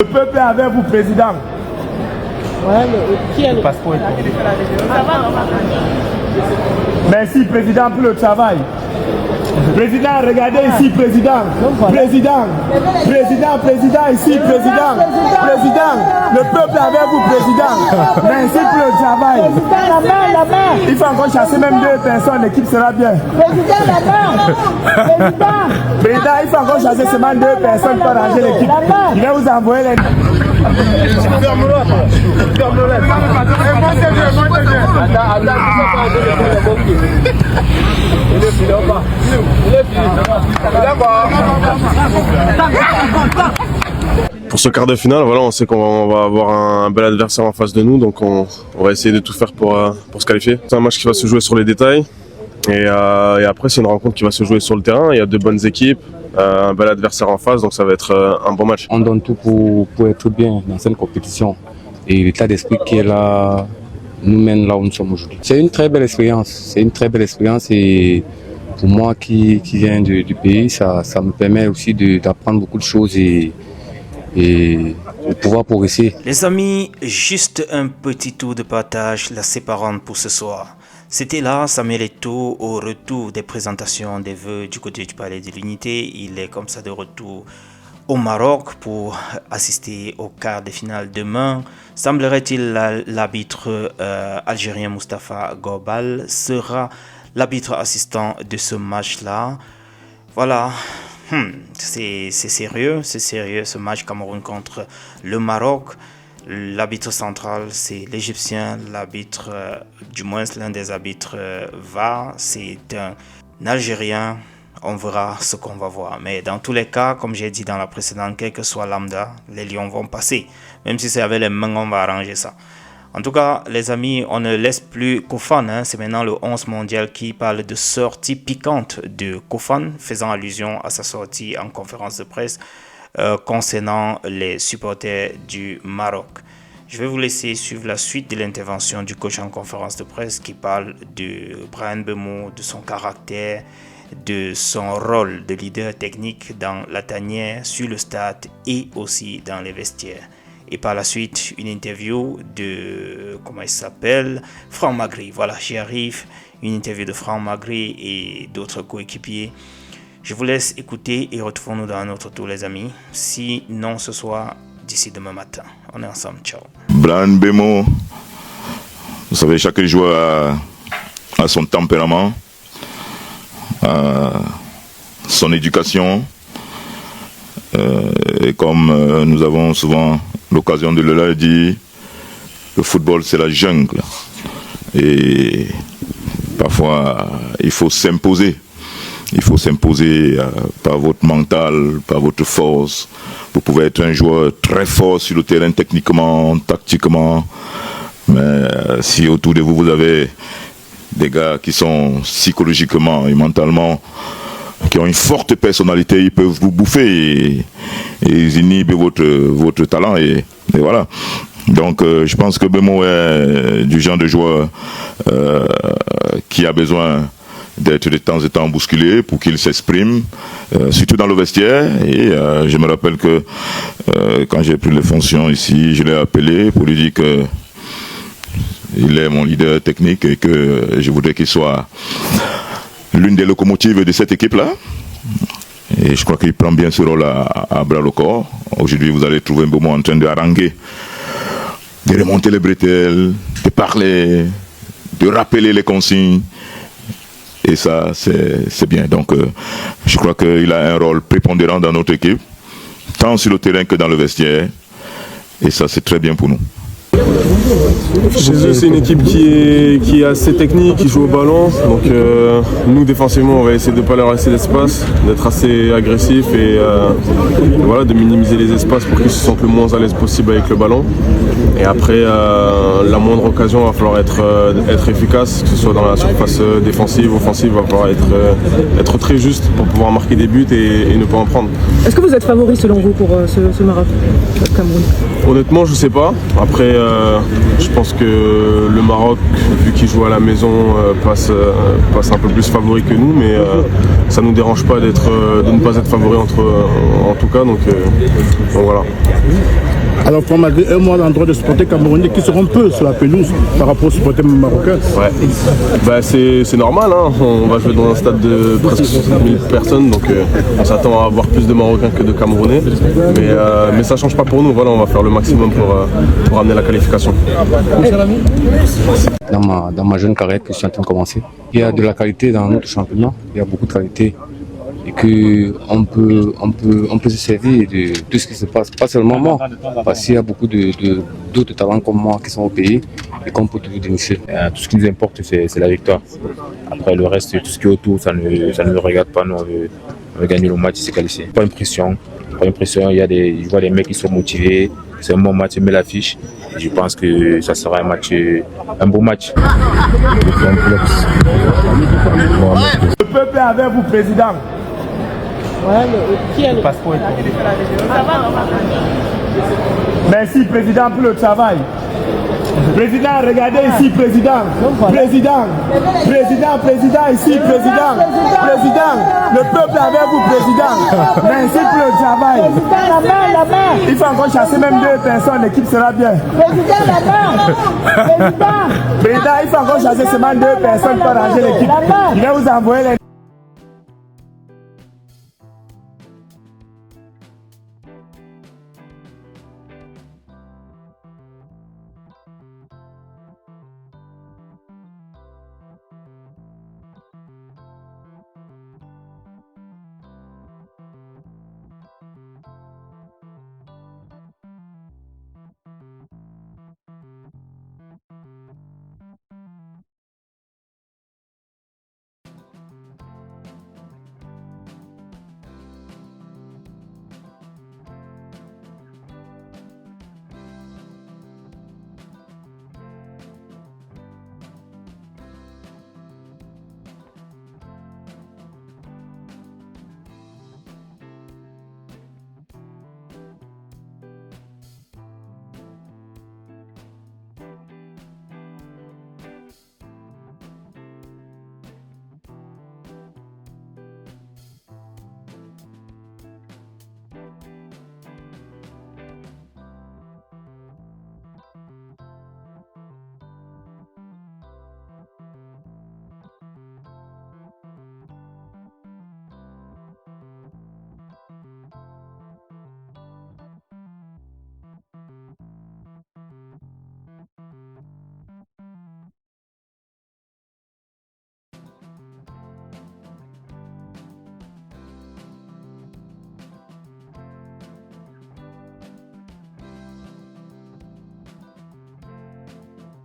Le peuple est avec vous, président. Ouais, qui est le passeport? Merci, président, pour le travail. Président, regardez ici, président. Président, ici, président. Président, le peuple est avec vous, président. Merci pour le travail. La main. Il faut encore chasser même 2 personnes, l'équipe sera bien. Président, la main. Président, il faut encore chasser seulement 2 personnes pour ranger l'équipe. Je vais vous envoyer les... Pour ce quart de finale, voilà, on sait qu'on va avoir un bel adversaire en face de nous, donc on va essayer de tout faire pour se qualifier. C'est un match qui va se jouer sur les détails, et après c'est une rencontre qui va se jouer sur le terrain. Il y a 2 bonnes équipes, un bel adversaire en face, donc ça va être un bon match. On donne tout pour être bien dans cette compétition, et l'état d'esprit qui est là nous mène là où nous sommes aujourd'hui. C'est une très belle expérience, et pour moi qui viens du pays, ça me permet aussi d'apprendre beaucoup de choses et de pouvoir progresser. Les amis, juste un petit tour de partage la séparant pour ce soir. C'était là Samuel Eto'o au retour des présentations des vœux du côté du Palais de l'Unité. Il est comme ça de retour au Maroc pour assister au quart de finale demain. Semblerait-il l'arbitre algérien Moustapha Gorbal sera l'arbitre assistant de ce match-là. Voilà. C'est sérieux ce match Cameroun contre le Maroc. L'arbitre central, c'est l'Égyptien. L'arbitre, du moins l'un des arbitres VAR, c'est un Algérien. On verra ce qu'on va voir. Mais dans tous les cas, comme j'ai dit dans la précédente, quel que soit lambda, les Lions vont passer. Même si c'est avec les mains, on va arranger ça. En tout cas, les amis, on ne laisse plus Kofan. C'est maintenant le 11 mondial qui parle de sortie piquante de Kofan, faisant allusion à sa sortie en conférence de presse concernant les supporters du Maroc. Je vais vous laisser suivre la suite de l'intervention du coach en conférence de presse qui parle de Bryan Mbeumo, de son caractère, de son rôle de leader technique dans la tanière, sur le stade et aussi dans les vestiaires. Et par la suite, une interview de, Franck Magri. Voilà, j'y arrive. Une interview de Franck Magri et d'autres coéquipiers. Je vous laisse écouter et retrouvons-nous dans un autre tour, les amis. Sinon, ce soir, d'ici demain matin. On est ensemble. Ciao. Bryan Mbeumo, vous savez, chaque joueur a son tempérament, son éducation. Et comme nous avons souvent l'occasion de le dire, le football c'est la jungle. Et parfois il faut s'imposer. Il faut s'imposer par votre mental, par votre force. Vous pouvez être un joueur très fort sur le terrain techniquement, tactiquement. Mais si autour de vous, vous avez des gars qui sont psychologiquement et mentalement, qui ont une forte personnalité, ils peuvent vous bouffer et ils inhibent votre talent. Et voilà. Donc je pense que Mbeumo est du genre de joueur qui a besoin d'être de temps en temps bousculé pour qu'il s'exprime, surtout dans le vestiaire. Et je me rappelle que quand j'ai pris les fonctions ici, je l'ai appelé pour lui dire que il est mon leader technique et que je voudrais qu'il soit l'une des locomotives de cette équipe-là. Et je crois qu'il prend bien ce rôle à bras le corps. Aujourd'hui, vous allez trouver Mbeumo en train de haranguer, de remonter les bretelles, de parler, de rappeler les consignes. Et ça, c'est bien. Donc, je crois qu'il a un rôle prépondérant dans notre équipe, tant sur le terrain que dans le vestiaire. Et ça, c'est très bien pour nous. Chez eux, c'est une équipe qui est assez technique, qui joue au ballon. Donc nous, défensivement, on va essayer de ne pas leur laisser d'espace, d'être assez agressif et voilà, de minimiser les espaces pour qu'ils se sentent le moins à l'aise possible avec le ballon. Et après, la moindre occasion, il va falloir être efficace, que ce soit dans la surface défensive, offensive, il va falloir être très juste pour pouvoir marquer des buts et ne pas en prendre. Est-ce que vous êtes favori selon vous pour ce Maroc, Cameroun? Honnêtement, je ne sais pas. Après, Je pense que le Maroc, vu qu'il joue à la maison, passe un peu plus favori que nous, mais ça ne nous dérange pas de ne pas être favori en tout cas. Donc voilà. Alors, malgré un mois d'endroit de supporters camerounais qui seront peu sur la pelouse par rapport aux supporters marocains. Ouais, bah, c'est normal, hein. On va jouer dans un stade de presque 1000 personnes, donc on s'attend à avoir plus de Marocains que de Camerounais. Mais ça ne change pas pour nous, voilà, on va faire le maximum pour amener la qualification. Dans ma jeune carrière que je suis en train de commencer, il y a de la qualité dans notre championnat, il y a beaucoup de qualité. Et qu'on peut se servir de tout ce qui se passe, pas seulement moi, parce qu'il y a beaucoup d'autres talents comme moi qui sont au pays et qu'on peut toujours dénicher. Tout ce qui nous importe, c'est la victoire. Après le reste, tout ce qui est autour, ça ne nous regarde pas. Nous, on veut gagner le match, c'est qualifié. Pas d'impression. Je vois des mecs qui sont motivés. C'est un bon match, ils mettent l'affiche. Je pense que ça sera un beau match. Le peuple est avec vous, président. Merci, président, pour le travail. Président, regardez ici, président. Président, ici, président. Président, le peuple est avec vous, président. Merci pour le travail. La main. Il faut encore chasser même 2 personnes, l'équipe sera bien. Président, la main. Président, il faut encore chasser seulement 2 personnes pour ranger l'équipe. Je vais vous envoyer les